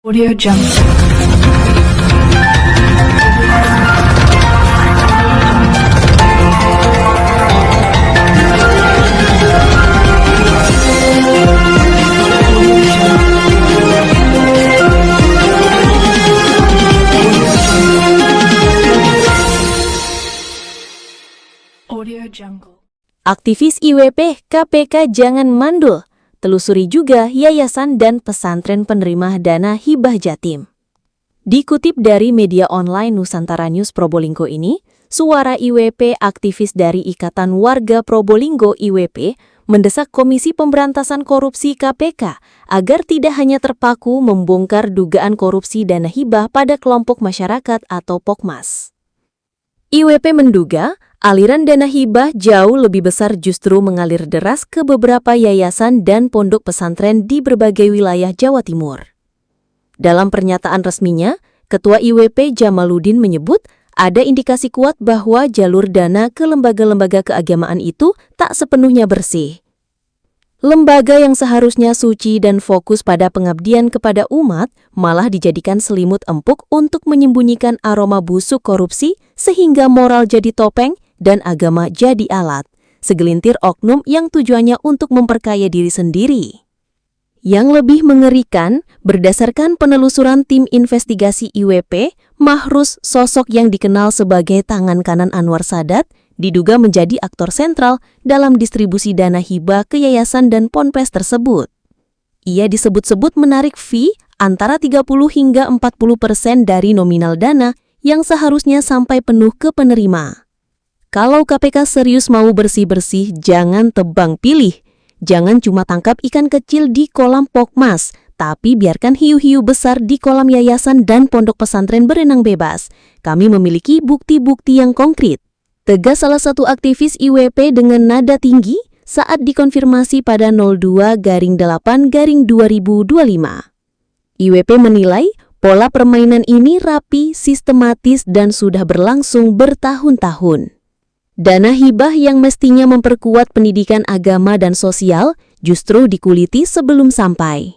Audio Jungle. Audio Jungle. Aktivis IWP KPK jangan mandul. Telusuri juga yayasan dan pesantren penerima dana hibah Jatim. Dikutip dari media online Nusantara News Probolinggo ini, suara IWP aktivis dari Ikatan Warga Probolinggo IWP mendesak Komisi Pemberantasan Korupsi KPK agar tidak hanya terpaku membongkar dugaan korupsi dana hibah pada kelompok masyarakat atau Pokmas. IWP menduga aliran dana hibah jauh lebih besar justru mengalir deras ke beberapa yayasan dan pondok pesantren di berbagai wilayah Jawa Timur. Dalam pernyataan resminya, Ketua IWP Jamaluddin menyebut ada indikasi kuat bahwa jalur dana ke lembaga-lembaga keagamaan itu tak sepenuhnya bersih. Lembaga yang seharusnya suci dan fokus pada pengabdian kepada umat malah dijadikan selimut empuk untuk menyembunyikan aroma busuk korupsi sehingga moral jadi topeng dan agama jadi alat. Segelintir oknum yang tujuannya untuk memperkaya diri sendiri. Yang lebih mengerikan, berdasarkan penelusuran tim investigasi IWP, Mahrus, sosok yang dikenal sebagai tangan kanan Anwar Sadat, diduga menjadi aktor sentral dalam distribusi dana hibah ke yayasan dan ponpes tersebut. Ia disebut-sebut menarik fee antara 30 hingga 40% dari nominal dana yang seharusnya sampai penuh ke penerima. Kalau KPK serius mau bersih-bersih, jangan tebang pilih. Jangan cuma tangkap ikan kecil di kolam Pokmas, tapi biarkan hiu-hiu besar di kolam yayasan dan pondok pesantren berenang bebas. Kami memiliki bukti-bukti yang konkret. Tegas salah satu aktivis IWP dengan nada tinggi saat dikonfirmasi pada 02/8/2025. IWP menilai pola permainan ini rapi, sistematis, dan sudah berlangsung bertahun-tahun. Dana hibah yang mestinya memperkuat pendidikan agama dan sosial justru dikuliti sebelum sampai.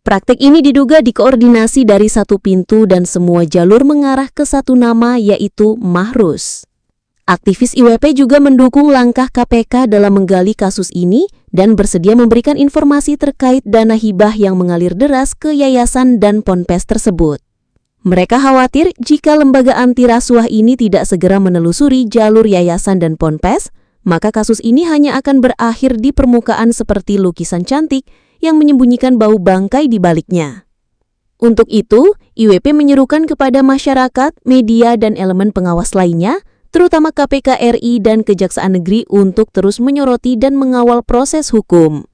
Praktik ini diduga dikoordinasi dari satu pintu dan semua jalur mengarah ke satu nama, yaitu Mahrus. Aktivis IWP juga mendukung langkah KPK dalam menggali kasus ini dan bersedia memberikan informasi terkait dana hibah yang mengalir deras ke yayasan dan ponpes tersebut. Mereka khawatir jika lembaga anti rasuah ini tidak segera menelusuri jalur yayasan dan ponpes, maka kasus ini hanya akan berakhir di permukaan seperti lukisan cantik yang menyembunyikan bau bangkai di baliknya. Untuk itu, IWP menyerukan kepada masyarakat, media, dan elemen pengawas lainnya, terutama KPK RI dan Kejaksaan Negeri untuk terus menyoroti dan mengawal proses hukum.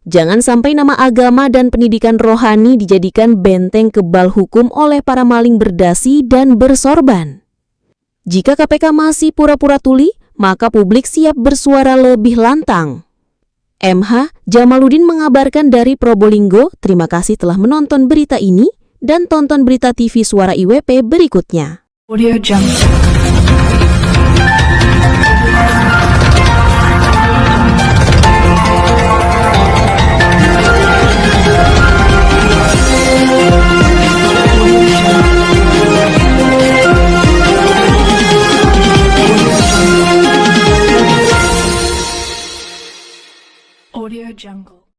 Jangan sampai nama agama dan pendidikan rohani dijadikan benteng kebal hukum oleh para maling berdasi dan bersorban. Jika KPK masih pura-pura tuli, maka publik siap bersuara lebih lantang. MH Jamaluddin mengabarkan dari Probolinggo. Terima kasih telah menonton berita ini dan tonton berita TV Suara IWP berikutnya. Audio Jungle.